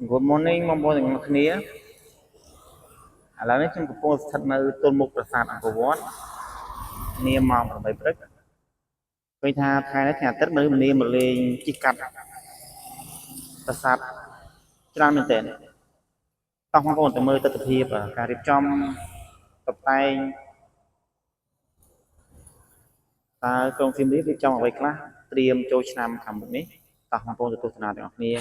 Good morning បងប្អូនទាំងអស់គ្នាឥឡូវនេះខ្ញុំកំពុងស្ថិតនៅទល់មុខប្រាសាទអង្គរវត្តនាម៉ោង8ព្រឹកឃើញថាថ្ងៃនេះថ្ងៃអាទិត្យមនុស្សម្នាមកលេងជិះកាត់ប្រាសាទច្រើនមែនទែនតោះបងប្អូនទៅមើលទស្សនវិជ្ជាការរៀបចំតុបតែងតើក្រុងសៀមរាបរៀបចំអ្វីខ្លះត្រៀមចូលឆ្នាំខាងមុខនេះតោះបងប្អូនទៅទស្សនាទាំងអស់គ្នា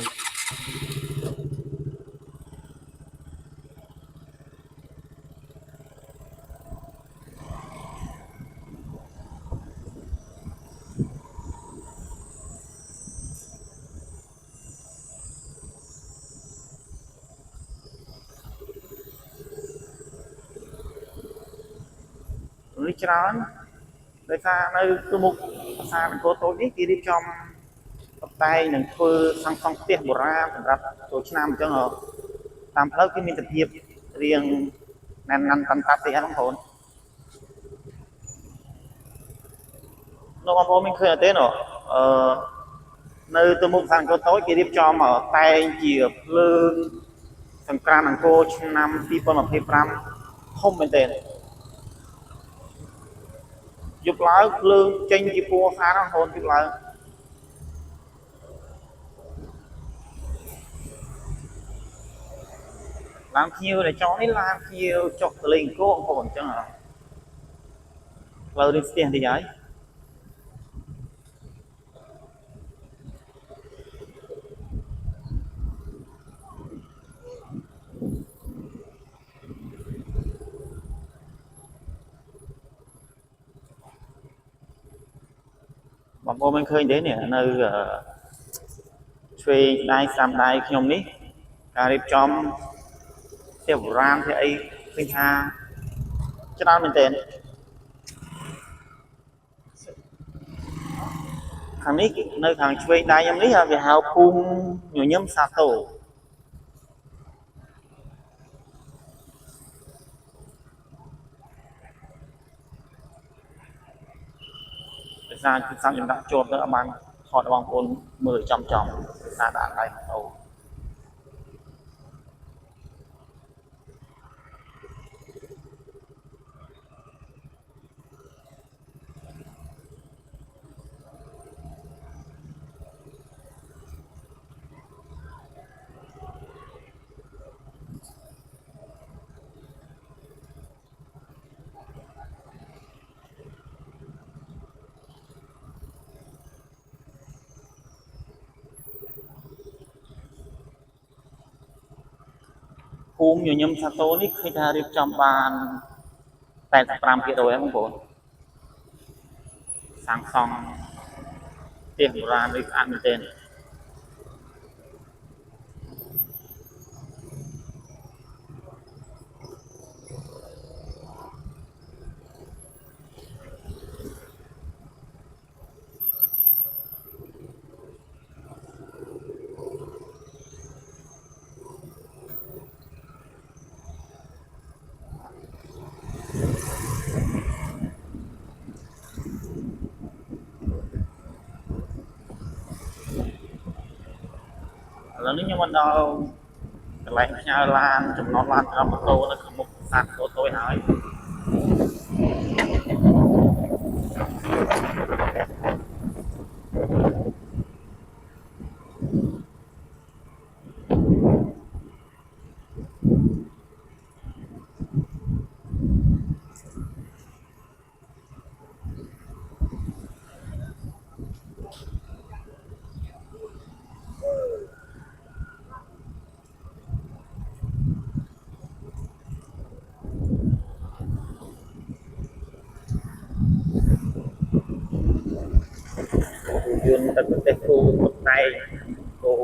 នេះច្រើនដោយសារនៅក្នុងមុខប្រាសាទអង្គរតូចនេះគេរៀបចំតុបតែងនឹងធ្វើសង់ផ្ទះបុរាណសម្រាប់ចូលឆ្នាំអញ្ចឹងតាមផ្លូវគឺមានសភាពរៀងណាន់តាន់តាត់ទេបងប្អូនបងប្អូនមានឃើញអត់ទេនៅទៅមុខប្រាសាទអង្គរតូចគេរៀបចំតែងជាភ្លើងសង្ក្រាន្តអង្គរឆ្នាំ2025ធំមែនទែនយប់ឡើងភ្លើងចេញជាពណ៌ស្អាតបងប្អូនយប់ឡើងឡានភ្ញៀវដែលចង់នេះឡានភ្ញៀវចុះទៅលេងអង្គរបងប្អូនអញ្ចឹងផ្លូវនេះស្ទះតិចហើយបងប្អូនមិនឃើញទេនេះនៅឆ្វេងដៃស្ដាំដៃខ្ញុំនេះការរៀបចំផ្ទះបុរាណផ្ទះអីឃើញថាច្រើនមែនទែនខាងនេះនៅខាងឆ្វេងដៃខ្ញុំនេះវាហៅភូមិញញឹមសាទរដោយសារខ្ញុំដាក់ជាប់ទៅអត់បានថតបងប្អូនមើលចំដោយសារដាក់ដៃម៉ូតូភូមិញញឹមសាទរនេះឃើញថារៀបចំបាន85%ហើយបងប្អូនសាងសង់ផ្ទះបុរាណដូចស្អាតមែនទែនឥឡូវនេះខ្ញុំមកដល់កន្លែងផ្ញើឡានចំណតឡានក្រុមម៉ូតូនៅខាងមុខប្រាសាទតូចហើយយន្តទឹកប្រទេសគូតុបតែងគោ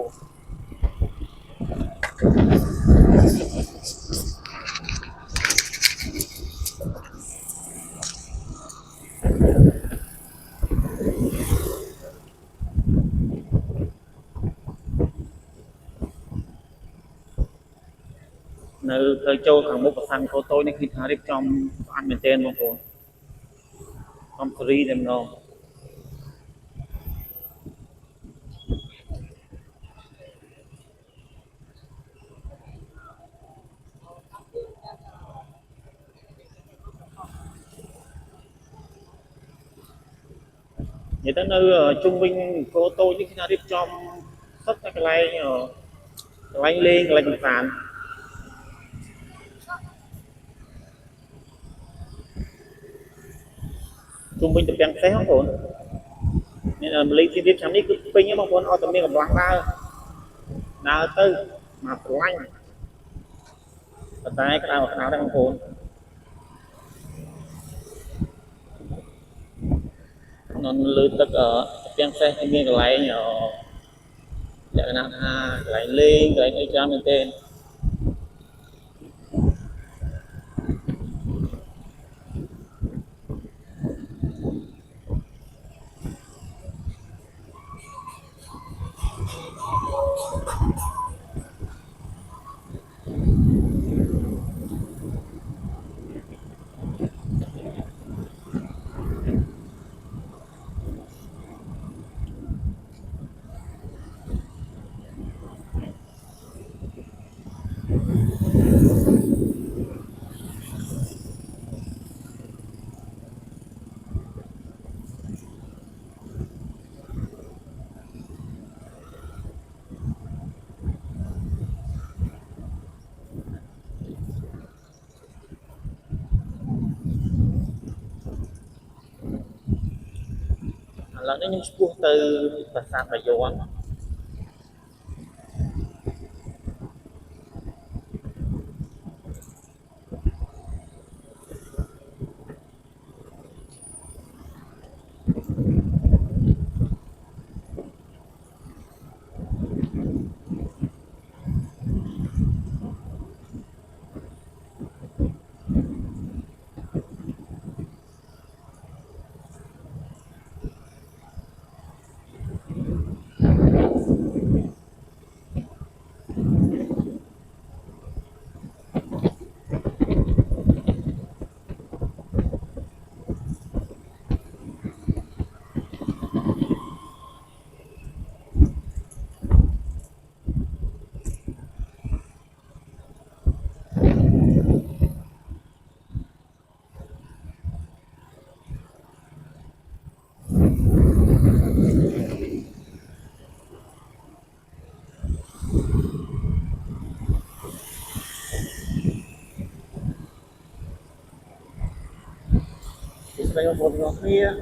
នៅផ្លូវចូលខាងមុខប្រាសាទអង្គរតូចនេះគឺថារៀបចំស្អាតមែនទែនបងប្អូនកំព្រីតែម្ដង vậy tới nơi trung bình cô tôi như khi nào đi trong tất cả cái lay lên cái lay cầm sàn trung bình tập trang xe không ổn nên là lấy tiền tiếp chấm đi cứ pin nhá mong muốn ở tầm miệng cầm loáng đa tư mà lanh và tay cái nào đang không ổn nó lưu tất ở trang xe thì miệng cái lay nhỏ cái nào cái lay lên cái lay cho mình tên là nó những cuốn từ và sàn và vô ăn đây là một ngõ kia